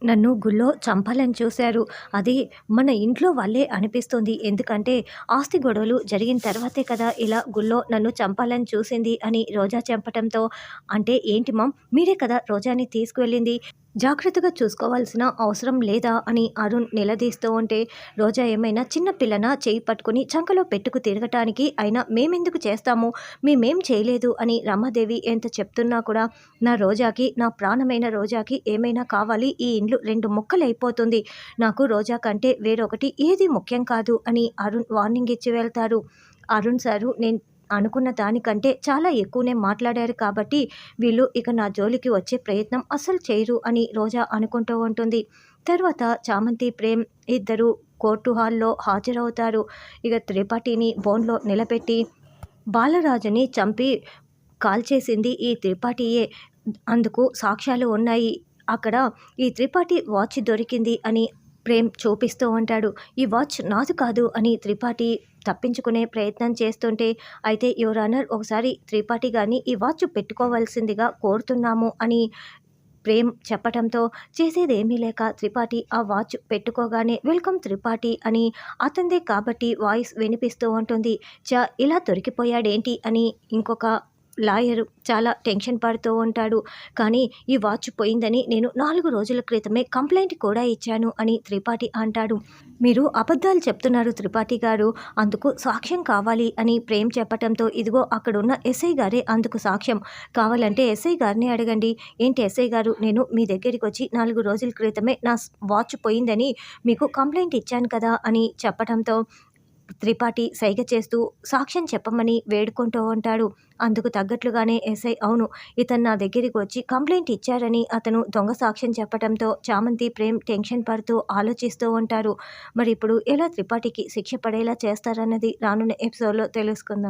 నన్ను గుళ్ళో చంపాలని చూశారు. అది మన ఇంట్లో వాళ్ళే అనిపిస్తుంది. ఎందుకంటే ఆస్తి గొడవలు జరిగిన తర్వాతే కదా ఇలా గుళ్ళో నన్ను చంపాలని చూసింది అని రోజా చెప్పటంతో, అంటే ఏంటి మామ్, మీరే కదా రోజాని తీసుకువెళ్ళింది. జాగ్రత్తగా చూసుకోవాల్సిన అవసరం లేదా అని అరుణ్ నిలదీస్తూ ఉంటే, రోజా ఏమైనా చిన్న పిల్లనా చేయి పట్టుకుని చంకలో పెట్టుకు తిరగటానికి, అయినా మేమెందుకు చేస్తాము, మేమేం చేయలేదు అని రమాదేవి ఎంత చెప్తున్నా కూడా, నా రోజాకి, నా ప్రాణమైన రోజాకి ఏమైనా కావాలి, ఈ ఇండ్లు 2 ముక్కలైపోతుంది. నాకు రోజా కంటే వేరొకటి ఏది ముఖ్యం కాదు అని అరుణ్ వార్నింగ్ ఇచ్చి వెళ్తారు. అరుణ్ సారు నేను అనుకున్న దానికంటే చాలా ఎక్కువనే మాట్లాడారు కాబట్టి వీళ్ళు ఇక నా జోలికి వచ్చే ప్రయత్నం అస్సలు చేయరు అని రోజా అనుకుంటూ ఉంటుంది. తర్వాత చామంతి, ప్రేమ్ ఇద్దరు కోర్టు హాల్లో హాజరవుతారు. ఇక త్రిపాఠిని బోన్లో నిలబెట్టి, బాలరాజుని చంపి కాల్చేసింది ఈ త్రిపాఠియే, అందుకు సాక్ష్యాలు ఉన్నాయి, అక్కడ ఈ త్రిపాఠి వాచ్ దొరికింది అని ప్రేమ్ చూపిస్తూ ఉంటాడు. ఈ వాచ్ నాది కాదు అని త్రిపాఠి తప్పించుకునే ప్రయత్నం చేస్తుంటే, అయితే యువర్ ఆనర్, ఒకసారి త్రిపాఠి గారిని ఈ వాచ్ పెట్టుకోవాల్సిందిగా కోరుతున్నాము అని ప్రేమ్ చెప్పటంతో, చేసేదేమీ లేక త్రిపాఠి ఆ వాచ్ పెట్టుకోగానే వెల్కమ్ త్రిపాఠి అని అతనిదే కాబట్టి వాయిస్ వినిపిస్తూ ఉంటుంది. ఇలా దొరికిపోయాడేంటి అని ఇంకొక లాయరు చాలా టెన్షన్ పడుతూ ఉంటాడు. కానీ ఈ వాచ్ పోయిందని నేను 4 రోజుల క్రితమే కంప్లైంట్ కూడా ఇచ్చాను అని త్రిపాఠి అంటాడు. మీరు అబద్ధాలు చెప్తున్నారు త్రిపాఠి గారు, అందుకు సాక్ష్యం కావాలి అని ప్రేమ్ చెప్పటంతో, ఇదిగో అక్కడున్న ఎస్ఐ గారే అందుకు సాక్ష్యం, కావాలంటే ఎస్ఐ గారిని అడగండి. ఏంటి ఎస్ఐ గారు, నేను మీ దగ్గరికి వచ్చి 4 రోజుల క్రితమే నా వాచ్ పోయిందని మీకు కంప్లైంట్ ఇచ్చాను కదా అని చెప్పటంతో, త్రిపాఠి సైగ చేస్తూ సాక్ష్యం చెప్పమని వేడుకుంటూ ఉంటాడు. అందుకు తగ్గట్లుగానే ఎస్ఐ, అవును, ఇతను నా దగ్గరికి వచ్చి కంప్లైంట్ ఇచ్చారని అతను దొంగ సాక్ష్యం చెప్పడంతో చామంతి, ప్రేమ్ టెన్షన్ పడుతూ ఆలోచిస్తూ ఉంటారు. మరి ఇప్పుడు ఎలా త్రిపాఠికి శిక్ష పడేలా చేస్తారన్నది రానున్న ఎపిసోడ్లో తెలుసుకుందాం.